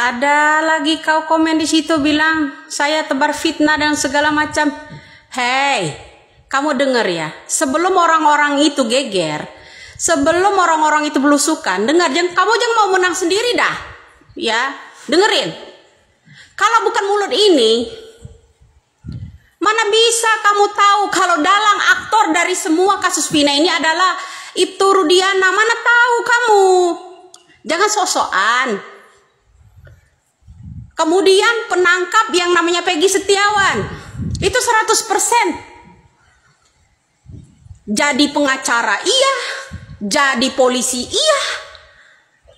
Ada lagi kau komen di situ bilang saya tebar fitnah dan segala macam. Hei, kamu dengar ya. Sebelum orang-orang itu geger, sebelum orang-orang itu belusukan, dengar, kamu jangan mau menang sendiri dah. Ya, dengerin. Kalau bukan mulut ini, mana bisa kamu tahu kalau dalang aktor dari semua kasus Vina ini adalah Ibtu Rudiana? Mana tahu kamu? Jangan sok-sokan. Kemudian penangkap yang namanya Peggy Setiawan, itu 100%. Jadi pengacara iya, jadi polisi iya.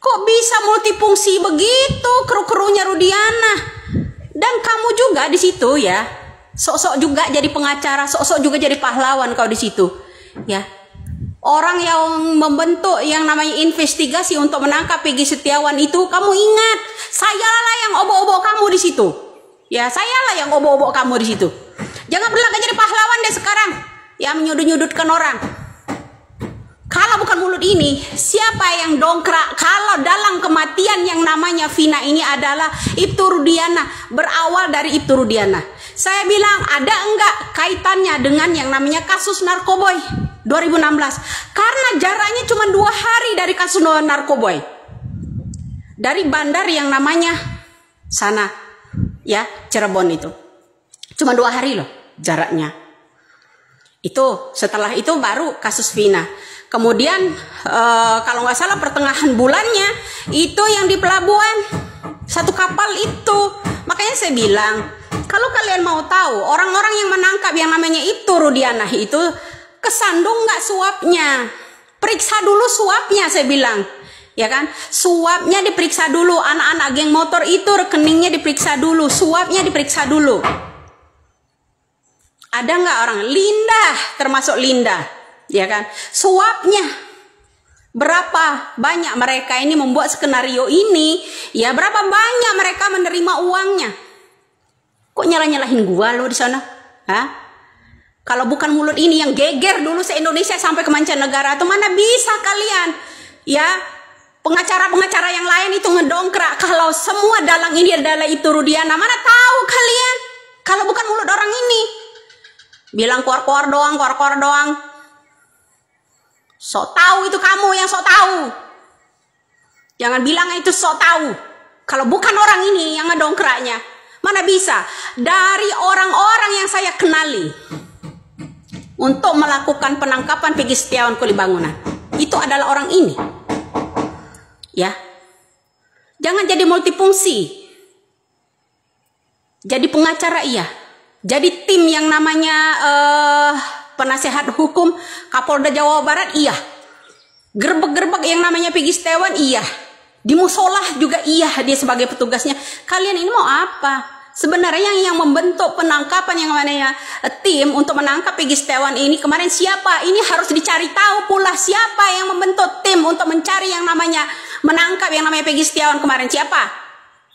Kok bisa multifungsi begitu kru-krunya Rudiana? Dan kamu juga di situ ya, sok-sok juga jadi pengacara, sok-sok juga jadi pahlawan kau di situ, ya. Orang yang membentuk yang namanya investigasi untuk menangkap Peggy Setiawan itu, kamu ingat, sayalah yang obok-obok kamu di situ. Ya, sayalah yang obok-obok kamu di situ. Jangan berlagak jadi pahlawan deh sekarang, ya, menyudut-nyudutkan orang. Kalau bukan mulut ini, siapa yang dongkrak kalau dalam kematian yang namanya Vina ini adalah Ibtu Rudiana, berawal dari Ibtu Rudiana. Saya bilang, ada enggak kaitannya dengan yang namanya kasus Narkoboy 2016? Karena jaraknya cuma 2 hari dari kasus Narkoboy. Dari bandar yang namanya sana, ya, Cirebon itu. Cuma 2 hari loh jaraknya. Itu, setelah itu baru kasus Vina. Kemudian kalau nggak salah pertengahan bulannya itu yang di pelabuhan 1 kapal itu. Makanya saya bilang, kalau kalian mau tahu orang-orang yang menangkap yang namanya Ibtu Rudiana itu kesandung nggak suapnya, periksa dulu suapnya, saya bilang, ya kan? Suapnya diperiksa dulu, anak-anak geng motor itu rekeningnya diperiksa dulu, suapnya diperiksa dulu. Ada nggak orang? Linda, termasuk Linda, ya kan? Suapnya berapa banyak mereka ini membuat skenario ini, ya, berapa banyak mereka menerima uangnya? Kok nyalah-nyalahin gua lo di sana? Hah? Kalau bukan mulut ini yang geger dulu se-Indonesia sampai ke mancanegara, tuh mana bisa kalian, ya, pengacara-pengacara yang lain itu ngedongkrak kalau semua dalang ini adalah Ibtu Rudiana? Mana tahu kalian kalau bukan mulut orang ini. Bilang keluar-keluar doang. Sok tahu itu kamu yang sok tahu. Jangan bilang itu sok tahu. Kalau bukan orang ini yang ngedongkraknya, mana bisa? Dari orang-orang yang saya kenali untuk melakukan penangkapan Peggy Setiawan Kuli Bangunan, itu adalah orang ini. Ya. Jangan jadi multifungsi. Jadi pengacara iya. Jadi tim yang namanya penasehat hukum Kapolda Jawa Barat iya. Gerbek-gerbek yang namanya Peggy Setiawan iya. Di musolah juga iya dia sebagai petugasnya. Kalian ini mau apa? Sebenarnya yang membentuk penangkapan yang namanya tim untuk menangkap Peggy Setiawan ini kemarin siapa? Ini harus dicari tahu pula siapa yang membentuk tim untuk mencari yang namanya menangkap yang namanya Peggy Setiawan kemarin, siapa?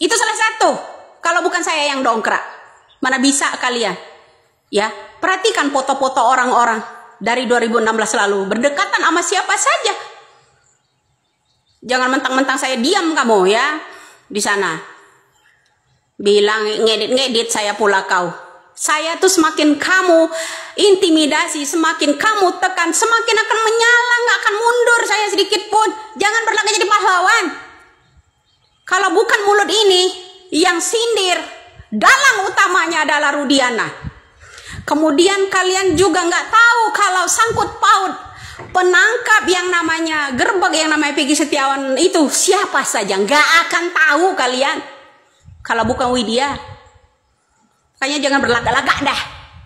Itu salah satu. Kalau bukan saya yang dongkrak. Mana bisa kalian? Ya, perhatikan foto-foto orang-orang dari 2016 lalu berdekatan sama siapa saja. Jangan mentang-mentang saya diam kamu ya di sana. Bilang ngedit saya pula kau. Saya tuh semakin kamu intimidasi, semakin kamu tekan, semakin akan menyala, nggak akan mundur saya sedikit pun. Jangan berlagak jadi pahlawan. Kalau bukan mulut ini yang sindir, dalang utamanya adalah Rudiana. Kemudian kalian juga nggak tahu kalau sangkut paut penangkap yang namanya gerbek yang namanya Peggy Setiawan itu siapa saja, nggak akan tahu kalian kalau bukan Widya. Kayaknya jangan berlagak-lagak dah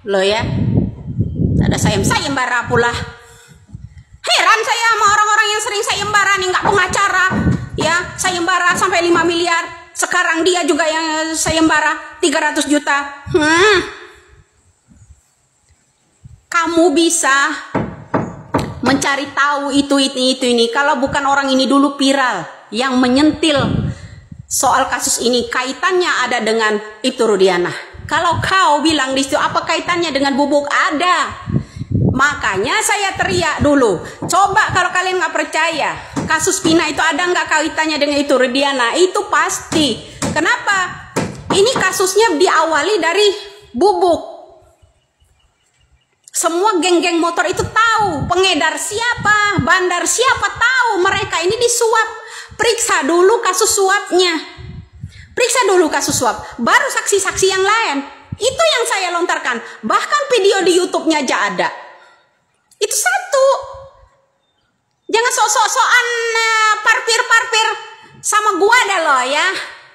lo ya. Ada sayembara pula. Heran saya sama orang-orang yang sering sayembara nih, nggak pengacara ya, sayembara sampai 5 miliar. Sekarang dia juga yang sayembara 300 juta. Kamu bisa mencari tahu itu ini. Kalau bukan orang ini dulu viral yang menyentil soal kasus ini, kaitannya ada dengan Ibtu Rudiana. Kalau kau bilang di situ apa kaitannya dengan Bubuk, ada. Makanya saya teriak dulu. Coba kalau kalian nggak percaya kasus Vina itu ada nggak kaitannya dengan Ibtu Rudiana, itu pasti Kenapa? Ini kasusnya diawali dari Bubuk. Semua geng-geng motor itu tahu pengedar siapa, bandar siapa, tahu mereka ini disuap. Periksa dulu kasus suapnya. Periksa dulu kasus suap, baru saksi-saksi yang lain. Itu yang saya lontarkan. Bahkan video di YouTube-nya aja ada. Itu satu. Jangan sok-sokan parpir-parpir sama gua dah lo ya.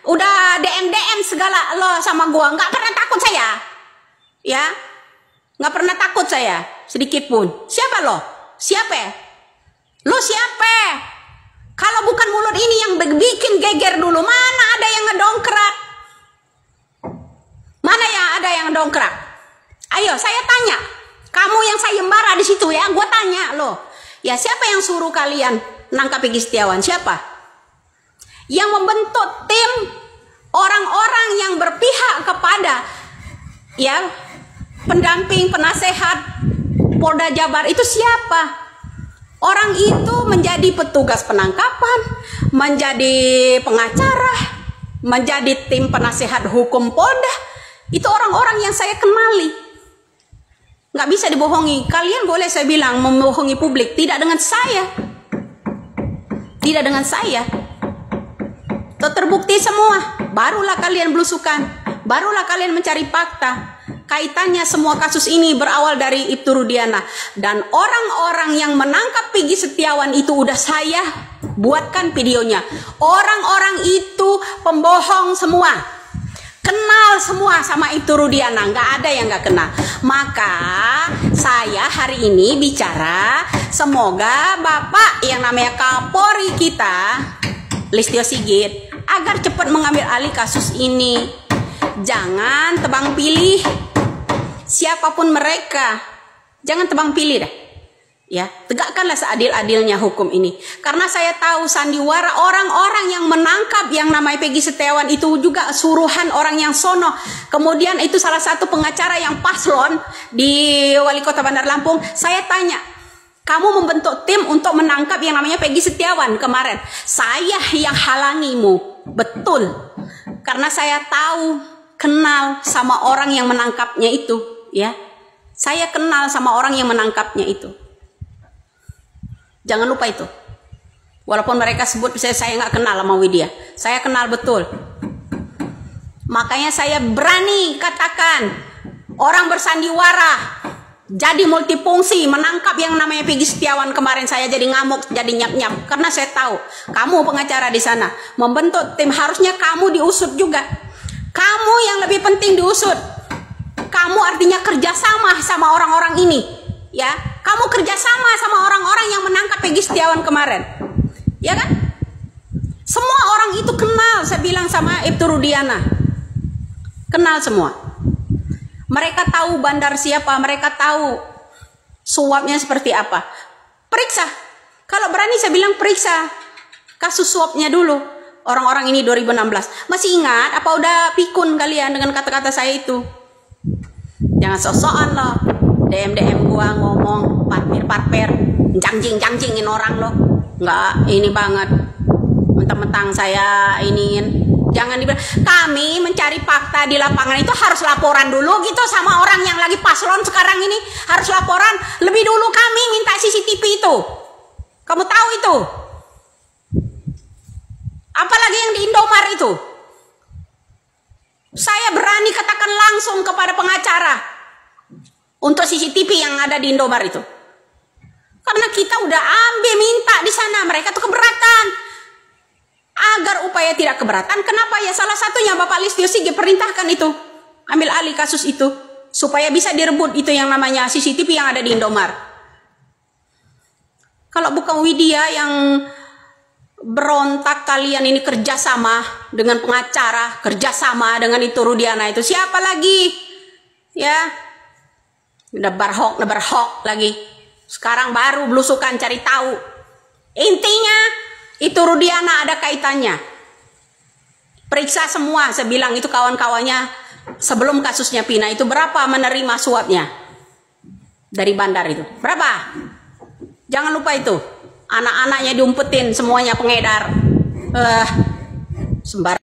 Udah DM segala lo sama gua. Nggak pernah takut saya. Ya. Nggak pernah takut saya. Sedikit pun. Siapa lo? Siapa? Lo siapa? Kalau bukan mulut ini yang bikin geger dulu. Mana ada yang ngedongkrak? Mana yang ada yang ngedongkrak? Ayo saya tanya. Kamu yang sayembara di situ ya. Gua tanya lo. Ya siapa yang suruh kalian nangkap Peggy Setiawan? Siapa? Yang membentuk tim orang-orang yang berpihak kepada ya pendamping, penasehat Polda Jabar itu siapa? Orang itu menjadi petugas penangkapan, menjadi pengacara, menjadi tim penasehat hukum Polda. Itu orang-orang yang saya kenali. Nggak bisa dibohongi. Kalian boleh saya bilang membohongi publik, tidak dengan saya. Tidak dengan saya. Terbukti semua, barulah kalian belusukan, barulah kalian mencari fakta. Kaitannya semua kasus ini berawal dari Ibtu Rudiana. Dan orang-orang yang menangkap Peggy Setiawan itu udah saya buatkan videonya. Orang-orang itu pembohong semua. Kenal semua sama Ibtu Rudiana, nggak ada yang nggak kenal. Maka saya hari ini bicara, semoga Bapak yang namanya Kapolri kita, Listio Sigit, agar cepat mengambil alih kasus ini. Jangan tebang pilih siapapun mereka. Jangan tebang pilih dah. Ya, tegakkanlah seadil-adilnya hukum ini. Karena saya tahu sandiwara orang-orang yang menangkap yang namanya Peggy Setiawan itu juga suruhan orang yang sono. Kemudian itu salah satu pengacara yang paslon di Wali Kota Bandar Lampung. Saya tanya, kamu membentuk tim untuk menangkap yang namanya Peggy Setiawan kemarin. Saya yang halangimu. Betul. Karena saya tahu, kenal sama orang yang menangkapnya itu. Ya, saya kenal sama orang yang menangkapnya itu. Jangan lupa itu. Walaupun mereka sebut saya nggak kenal sama Widya. Saya kenal betul. Makanya saya berani katakan, orang bersandiwara jadi multifungsi menangkap yang namanya Peggy Setiawan kemarin, saya jadi ngamuk, jadi nyap-nyap. Karena saya tahu kamu pengacara di sana membentuk tim, harusnya kamu diusut juga. Kamu yang lebih penting diusut. Kamu artinya kerjasama sama orang-orang ini, ya. Kamu kerjasama sama orang-orang yang menangkap Peggy Setiawan kemarin, ya kan? Semua orang itu kenal, saya bilang sama Ibtu Rudiana, kenal semua. Mereka tahu bandar siapa, mereka tahu suapnya seperti apa. Periksa, kalau berani saya bilang periksa kasus suapnya dulu. Orang-orang ini 2016. Masih ingat apa udah pikun kalian dengan kata-kata saya itu? Jangan sok-sokan loh. DM gua ngomong parpir-parpir, jangjing-jangjingin orang loh. Nggak ini banget. Mentang-mentang saya iniin. Jangan dibilang, kami mencari fakta di lapangan itu harus laporan dulu gitu sama orang yang lagi paslon sekarang ini. Harus laporan. Lebih dulu kami minta CCTV itu. Kamu tahu itu? Apalagi yang di Indomar itu. Saya berani katakan langsung kepada pengacara untuk CCTV yang ada di Indomar itu. Karena kita udah ambil minta di sana, mereka tuh keberatan. Agar upaya tidak keberatan, kenapa ya salah satunya Bapak Listio Sigit perintahkan itu, ambil alih kasus itu supaya bisa direbut itu yang namanya CCTV yang ada di Indomar. Kalau bukan Widya yang berontak, kalian ini kerjasama dengan pengacara, kerjasama dengan itu Rudiana itu, siapa lagi? Ya, nebar hoax lagi. Sekarang baru belusukan cari tahu. Intinya itu Rudiana ada kaitannya. Periksa semua, saya bilang itu kawan-kawannya sebelum kasusnya Pina itu berapa menerima suapnya dari bandar itu? Berapa? Jangan lupa itu. Anak-anaknya diumpetin semuanya pengedar. Sembarang.